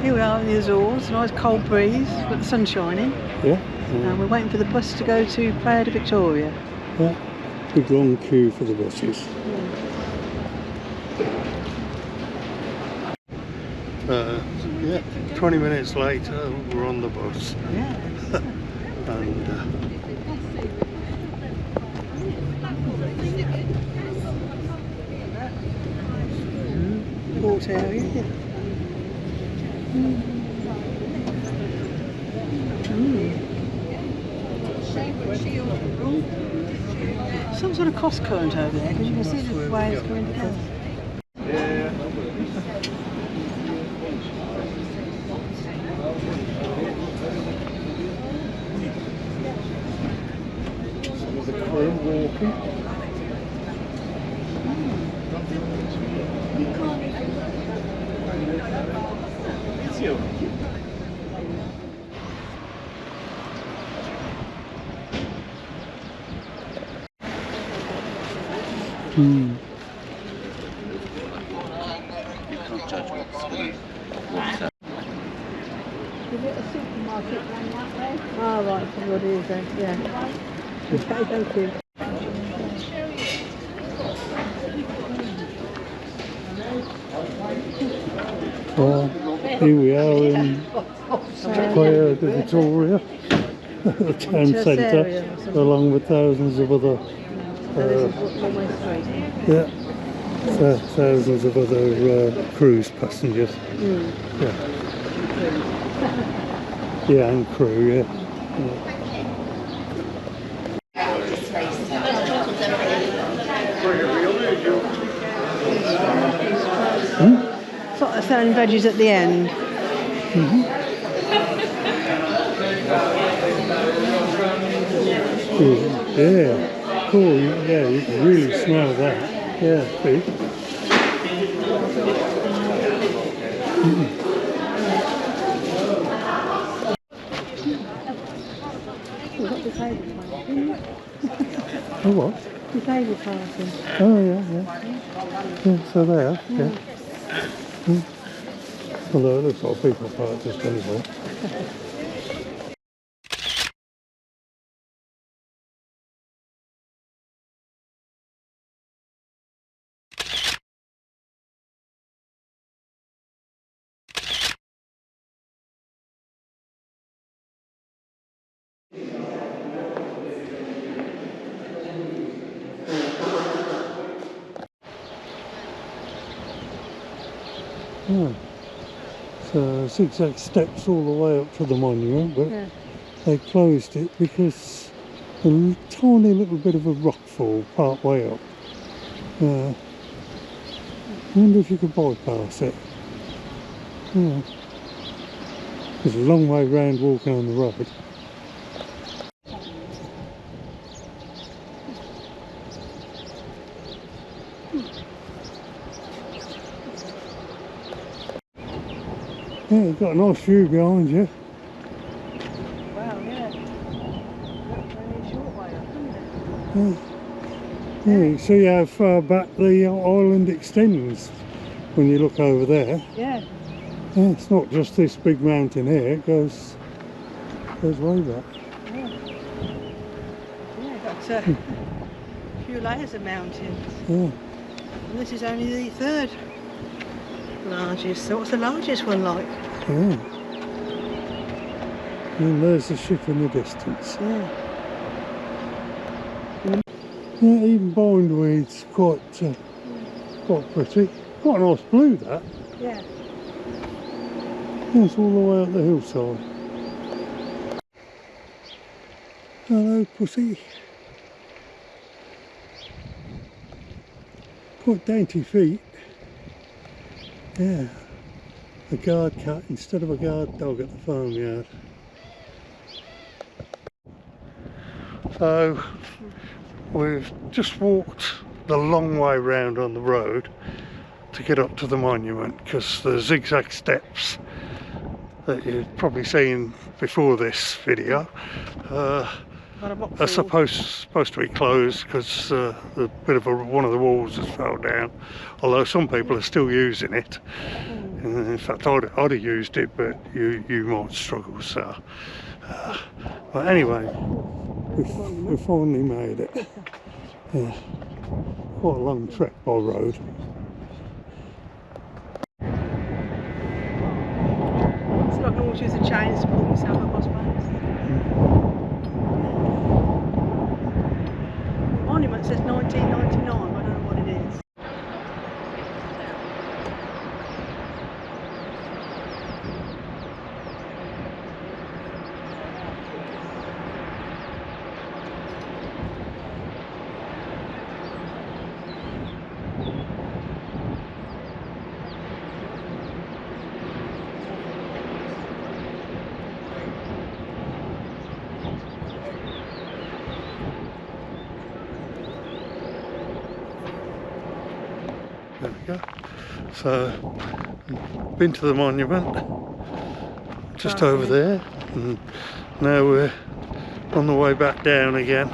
Here we are in the Azores, nice cold breeze, but the sun's shining. Yeah. And we're waiting for the bus to go to Praia da Vitória. Yeah. Big long queue for the buses. Yeah, 20 minutes later we're on the bus. Yeah. And Port area. Some sort of cross current over there, because you can see the waves going down. some of the crew walking. Is it a supermarket one that way? Oh right, that's what it is then, yeah. Okay, thank you. Well, here we are in Praia da Vitória, the town centre, along with thousands of other thousands of other cruise passengers. Yeah, and crew, yeah. It's like the selling veggies at the end. Yeah, cool. Yeah, you can really smell that. Yeah, big. Oh, what? Disabled parking. Oh, yeah. So there, yeah. Although it looks like people parked just anyway. Yeah. So zigzag steps all the way up to the monument, but they closed it because a tiny little bit of a rockfall part way up. I wonder if you could bypass it. Yeah. There's a long way round walking on the road. Yeah, you've got a nice view behind you. Wow, yeah. That's only a short way up, isn't it? Yeah, you see how far back the island extends when you look over there. Yeah. Yeah, it's not just this big mountain here, it goes way back. Yeah, got a few layers of mountains. Yeah. And this is only the third largest. So what's the largest one like? Yeah. And there's the ship in the distance. Yeah. Yeah, even bindweed's quite pretty. Quite a nice blue, that. Yeah. It's all the way up the hillside. Hello, pussy. Quite dainty feet. Yeah. A guard cat instead of a guard dog at the farmyard. So we've just walked the long way round on the road to get up to the monument, because the zigzag steps that you've probably seen before this video are supposed to be closed because a bit of one of the walls has fell down, although some people are still using it. In fact, I'd have used it, but you might struggle. So, but anyway, we finally made it. Yeah, quite a long trek by road. So I can always use the chains to pull myself up, I suppose. The monument says 1999, but I don't know what it is. There we go. So, been to the monument, just over there, and now we're on the way back down again.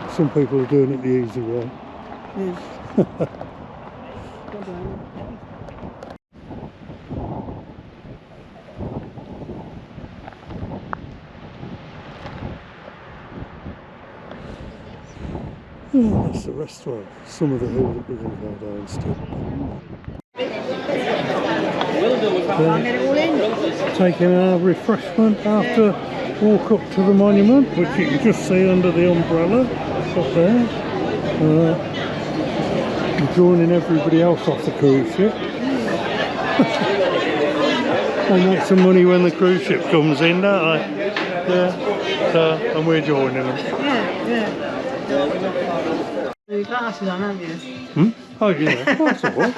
Some people are doing it the easy way. Yeah. Oh, that's the restaurant. Some of the hill that we're going to go down still. Taking our refreshment after walk up to the monument, which you can just see under the umbrella up there. Joining everybody else off the cruise ship. They make some money when the cruise ship comes in, don't they? Yeah. So, and we're joining them. Yeah. Your glasses on, haven't you? Hmm? Oh yeah, that's all right.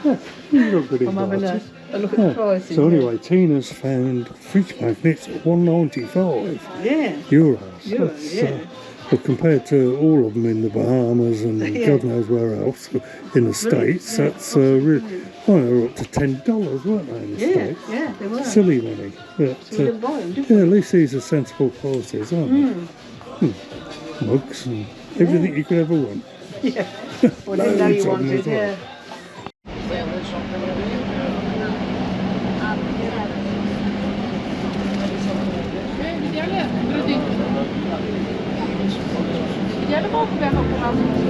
Yeah, you've got good I'm having glasses. a look at the prices. So anyway, Tina's found fridge magnets at €195. Yeah. That's, but compared to all of them in the Bahamas and God knows where else in the States, that's really, well, they were up to $10, weren't they, in the States? Yeah, they were. Silly money. But, So we didn't buy them, did yeah, at least these are sensible prices, aren't they? Mugs and everything you could ever want. Yeah. Well, they know you wanted, yeah. Jij de boven bent opgehaald.